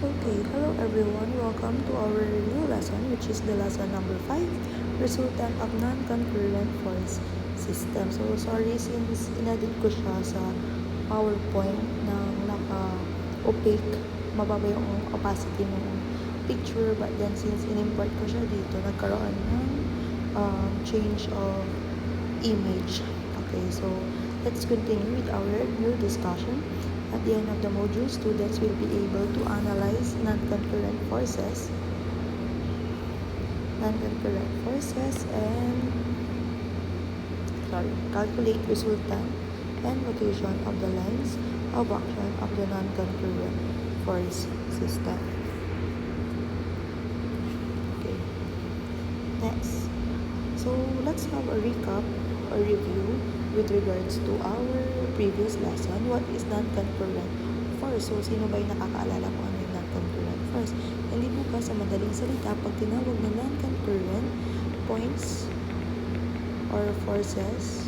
Okay, hello everyone. Welcome to our new lesson, which is the lesson number 5, resultant of non-concurrent force system. So, sorry since inedit ko siya sa PowerPoint na naka-opaque, mababa yung opacity ng picture, but then since in-import ko siya dito, nagkaroon ng change of image. Okay, so let's continue with our new discussion. At the end of the module, students will be able to analyze non-concurrent forces and calculate resultant and location of the lines of action of the non-concurrent force system. Okay, next. So let's have a recap or review with regards to our previous lesson. What is non-concurrent force? So, sino ba yung nakakaalala kung ano yung non-concurrent force? Hindi po ka sa madaling salita, pag tinawag na non-concurrent, points or forces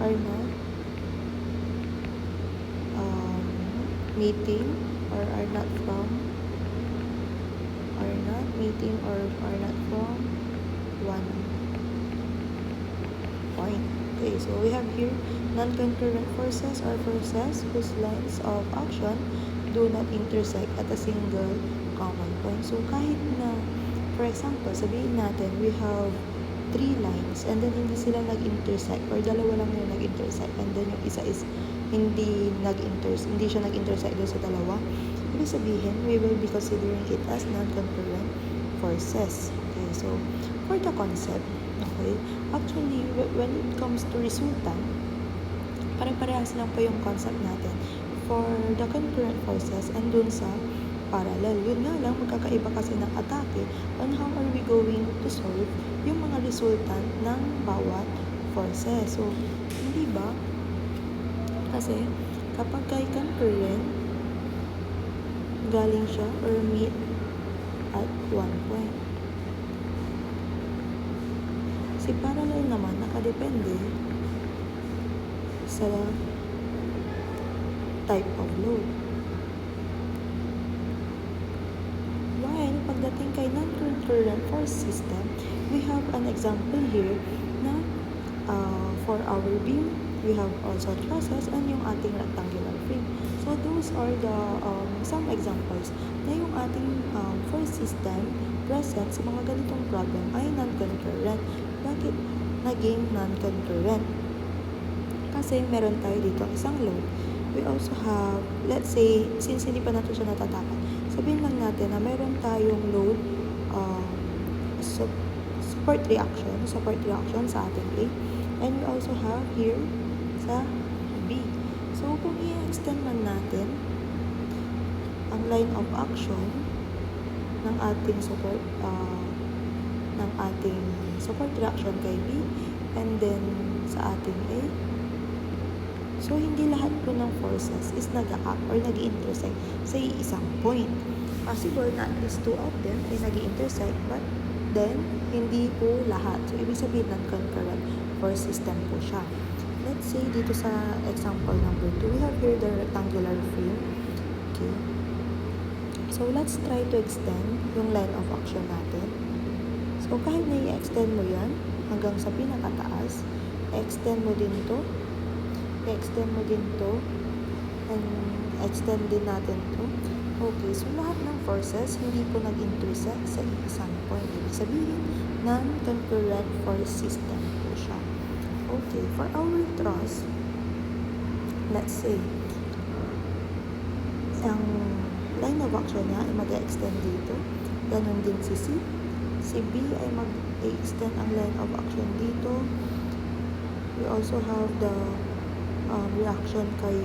are not meeting or are not meeting or are not from one point. Okay, so we have here non-concurrent forces or forces whose lines of action do not intersect at a single common point. So kahit na, for example, sabihin natin we have 3 lines and then hindi sila nag-intersect or dalawa lang yung nag-intersect and then yung isa is hindi siya nag-intersect doon sa dalawa. Ibig sabihin, we will be considering it as non-concurrent forces. Okay, so for the concept, okay, actually, when it comes to resultant, pare-parehas lang po yung concept natin for the concurrent forces and dun sa parallel. Yun nga lang, magkakaiba kasi ng atake on how are we going to solve yung mga resultant ng bawat forces. So, hindi ba? Kasi, kapag kay concurrent, galing siya or meet at one point. Si parallel naman, nakadepende sa type of load. While pagdating kay non-concurrent force system, we have an example here na for our beam, we have also trusses and yung ating rectangular frame. So those are the some examples na yung ating force system present sa mga ganitong problem ay non-concurrent. Bakit naging non-concurrent? Kasi meron tayo dito isang load. We also have, let's say, since hindi pa natin siya natatakan, sabihin lang natin na meron tayong load support reaction sa ating A. And we also have here sa B. So, kung i-extend man natin ang line of action ng ating support reaction kay B and then sa ating A, so hindi lahat po ng forces is nag-act or nag-intersect sa isang point. Possible na at least 2 of them ay nag-intersect, but then hindi po lahat. So ibig sabihin non-concurrent force system po siya. Let's say dito sa example number 2, we have here the rectangular frame. Okay. So let's try to extend yung line of action natin. So kahit na i-extend mo yan hanggang sa pinakataas, extend mo din to, and extend din natin to. Okay, so lahat ng forces hindi po nag-intersect sa isang point. Ibig sabihin, non-concurrent force system po siya. Okay, for our truss, let's say, ang line of action niya ay mag-extend dito. Ganon din si C. Si B ay mag-extend ang line of action dito. We also have the reaction kay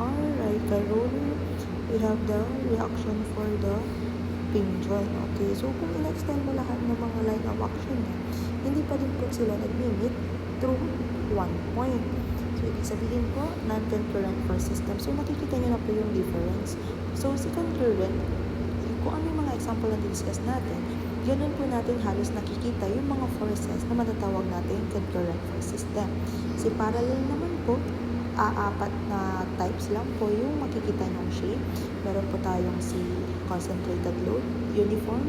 R, right, kay roller. We have the reaction for the pin joint. Okay, so kung in-extend mo lahat ng mga line of action niya, hindi pa din po sila nag-limit through one point. So, ibig sabihin po, non-concurrent force system. So, nakikita nyo na po yung difference. So, si concurrent, kung ano yung mga example na discuss natin, ganun po natin halos nakikita yung mga forces na matatawag natin concurrent force system. Si parallel naman po, apat na types lang po yung makikita nyong shape. Meron po tayong si concentrated load, uniform,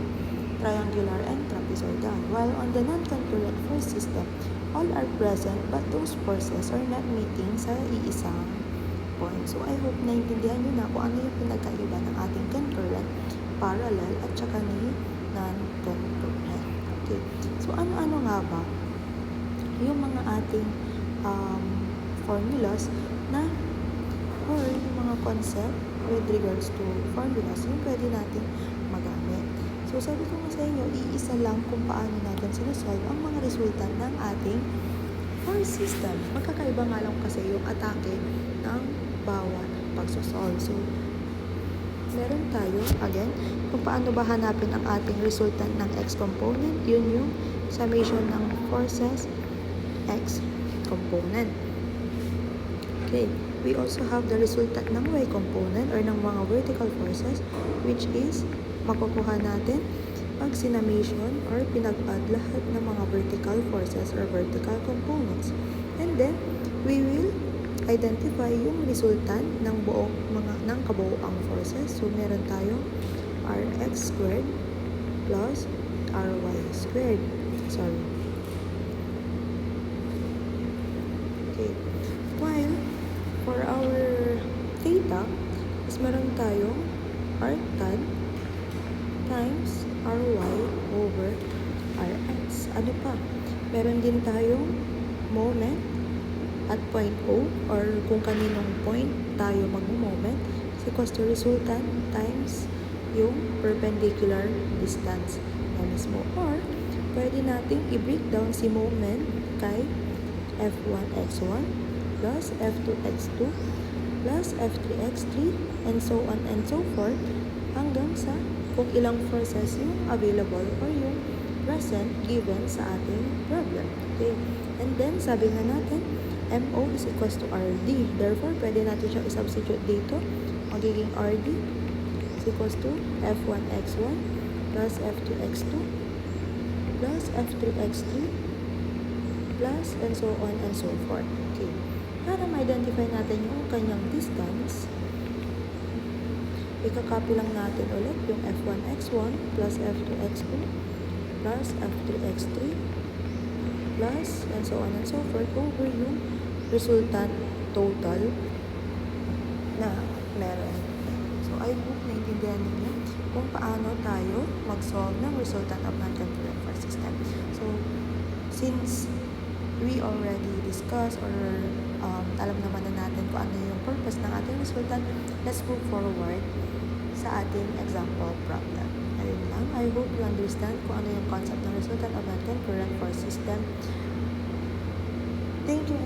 triangular, and trapezoidal. While on the non-concurrent force system, all are present but those forces are not meeting sa iisang point. So I hope naintindihan nyo na kung ano yung pinagkaiba ng ating concurrent, parallel, at saka ni non-concurrent. Okay. So ano-ano nga ba yung mga ating formulas na or yung mga concept with regards to formulas yung pwede natin magamit. So sabi ko nga sa inyo, iisa lang kung paano natin sinasolve ang mga resultant ng ating force system. Magkakaiba nga lang kasi yung atake ng bawat pagsosolve. So meron tayo, again, kung paano ba hanapin ang ating resultant ng x component, yun yung summation ng forces x component. Okay, we also have the resultant ng y component or ng mga vertical forces, which is makukuha natin pag sinamation or pinag-add lahat ng mga vertical forces or vertical components. And then, we will identify yung resultant ng kabuoang forces. So, meron tayong rx squared plus ry squared. Sorry. Okay. While, for our theta, is meron tayong arctan times ry over rx. Ano pa? Meron din tayong moment at point O or kung kaninong point tayo mag-moment is equals to resultant times yung perpendicular distance na mismo. Or, pwede nating i-break down si moment kay f1x1 plus f2x2 plus f3x3 and so on and so forth hanggang sa kung ilang forces yung available or yung present given sa ating problem. Okay. And then, sabi nga natin, MO is equals to RD. Therefore, pwede natin siya i-substitute dito. Magiging RD is equals to F1x1 plus F2x2 plus F3x3 plus and so on and so forth. Okay. Para ma-identify natin yung kanyang distance, ikakopy lang natin ulit yung F1x1 plus F2x2 plus F3x3 plus and so on and so forth over yung resultant total na meron. So, I hope naintindihan ninyo kung paano tayo mag-solve ng resultant of non-concurrent force system. So, since we already discussed or alam naman na natin kung ano yung purpose ng ating resultant, let's move forward sa ating example problem. Ayun lang. I hope you understand kung ano yung concept ng resultant of non-concurrent force system. Thank you